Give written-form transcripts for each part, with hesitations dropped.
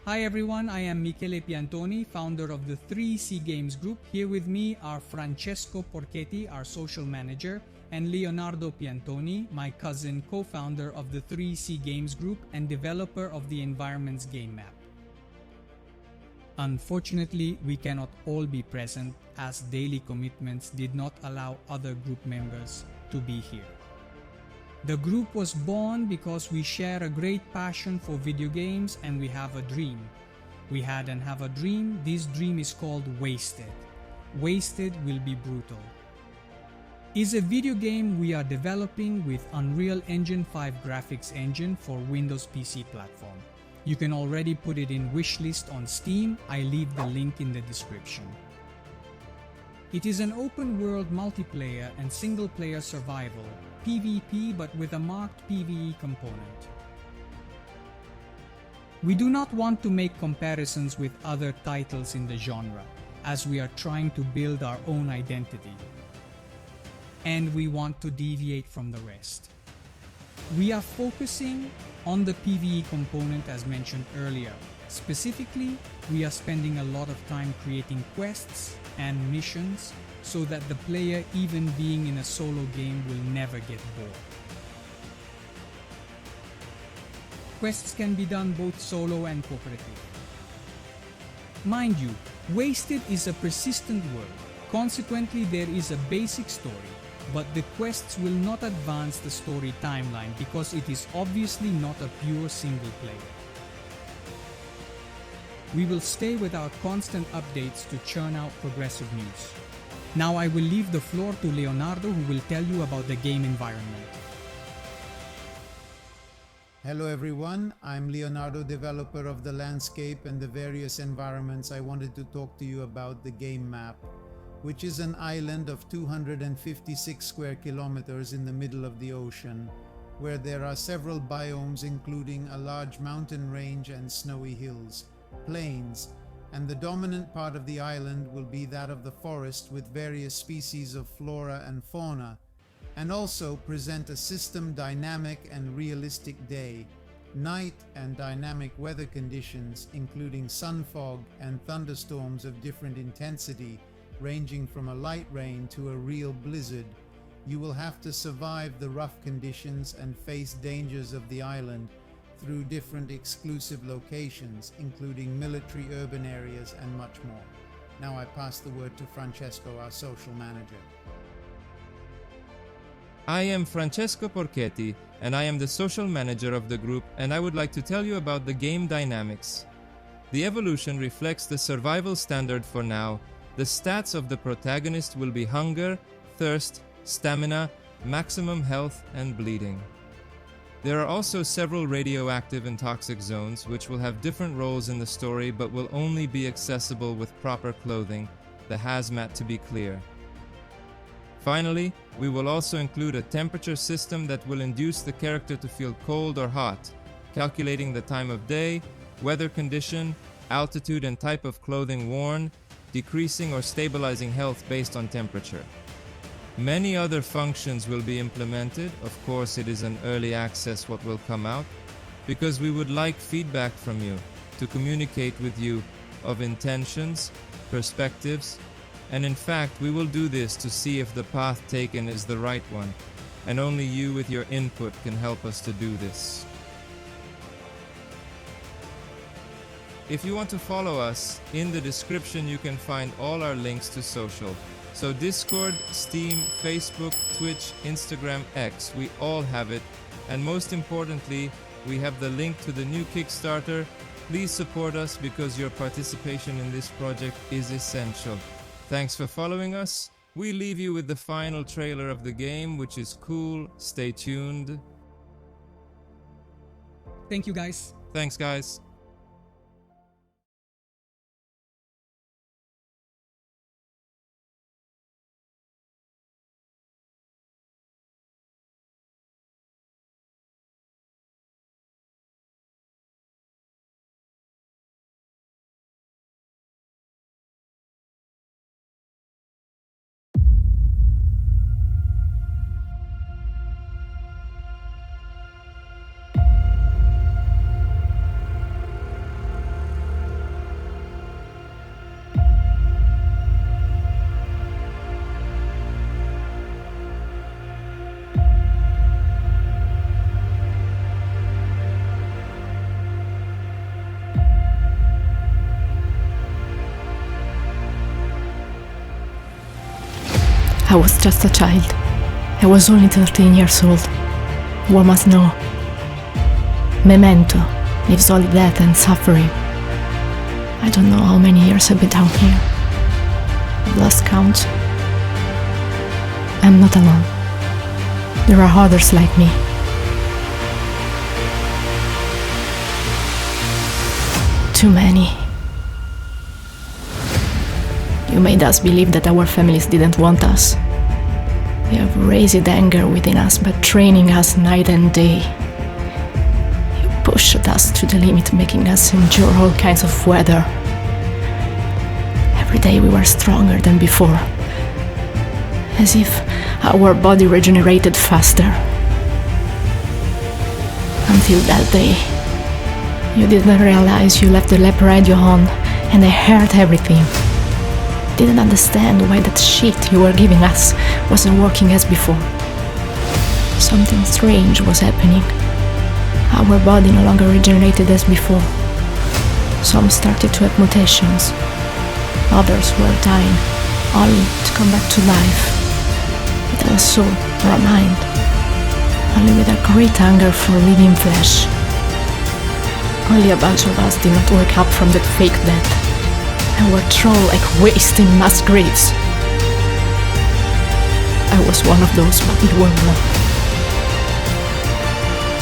Hi everyone, I am Michele Piantoni, founder of the 3C Games Group. Here with me are Francesco Porchetti, our social manager, and Leonardo Piantoni, my cousin, co-founder of the 3C Games Group and developer of the Environments game map. Unfortunately, we cannot all be present as daily commitments did not allow other group members to be here. The group was born because we share a great passion for video games and we have a dream. We had and have a dream. This dream is called Wasted. Wasted will be brutal. Is a video game we are developing with Unreal Engine 5 graphics engine for Windows PC platform. You can already put it in wishlist on Steam. I leave the link in the description. It is an open world multiplayer and single player survival, PvP but with a marked PvE component. We do not want to make comparisons with other titles in the genre, as we are trying to build our own identity. And we want to deviate from the rest. We are focusing on the PvE component as mentioned earlier. Specifically, we are spending a lot of time creating quests and missions so that the player, even being in a solo game, will never get bored. Quests can be done both solo and cooperative. Mind you, Wasted is a persistent world. Consequently, there is a basic story, but the quests will not advance the story timeline because it is obviously not a pure single player. We will stay with our constant updates to churn out progressive news. Now I will leave the floor to Leonardo, who will tell you about the game environment. Hello everyone, I'm Leonardo, developer of the landscape and the various environments. I wanted to talk to you about the game map, which is an island of 256 square kilometers in the middle of the ocean, where there are several biomes including a large mountain range and snowy hills, plains, and the dominant part of the island will be that of the forest with various species of flora and fauna, and also present a system dynamic and realistic day, night and dynamic weather conditions including sun fog and thunderstorms of different intensity ranging from a light rain to a real blizzard. You will have to survive the rough conditions and face dangers of the island through different exclusive locations, including military urban areas and much more. Now I pass the word to Francesco, our social manager. I am Francesco Porchetti, and I am the social manager of the group, and I would like to tell you about the game dynamics. The evolution reflects the survival standard for now. The stats of the protagonist will be hunger, thirst, stamina, maximum health, and bleeding. There are also several radioactive and toxic zones which will have different roles in the story but will only be accessible with proper clothing, the hazmat to be clear. Finally, we will also include a temperature system that will induce the character to feel cold or hot, calculating the time of day, weather condition, altitude and type of clothing worn, decreasing or stabilizing health based on temperature. Many other functions will be implemented. Of course, it is an early access what will come out, because we would like feedback from you to communicate with you of intentions, perspectives, and in fact, we will do this to see if the path taken is the right one, and only you with your input can help us to do this. If you want to follow us, in the description you can find all our links to social. So Discord, Steam, Facebook, Twitch, Instagram, X, we all have it. And most importantly, we have the link to the new Kickstarter. Please support us because your participation in this project is essential. Thanks for following us. We leave you with the final trailer of the game, which is cool. Stay tuned. Thank you guys. Thanks guys. I was just a child. I was only 13 years old. One must know. Memento leaves only death and suffering. I don't know how many years I've been down here. I've lost count. I'm not alone. There are others like me. Too many. You made us believe that our families didn't want us. You have raised anger within us by training us night and day. You pushed us to the limit, making us endure all kinds of weather. Every day we were stronger than before, as if our body regenerated faster. Until that day, you didn't realize you left the lab radio on, and I heard everything. Didn't understand why that shit you were giving us wasn't working as before. Something strange was happening. Our body no longer regenerated as before. Some started to have mutations. Others were dying, only to come back to life, without a soul or a mind, only with a great hunger for living flesh. Only a bunch of us did not wake up from that fake death, and were thrown like waste in mass graves. I was one of those, but you were not.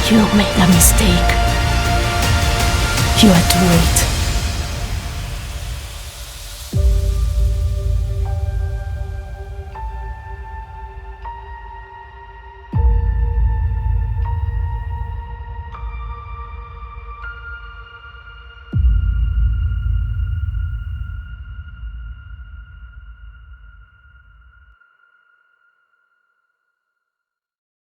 You made a mistake. You had to wait.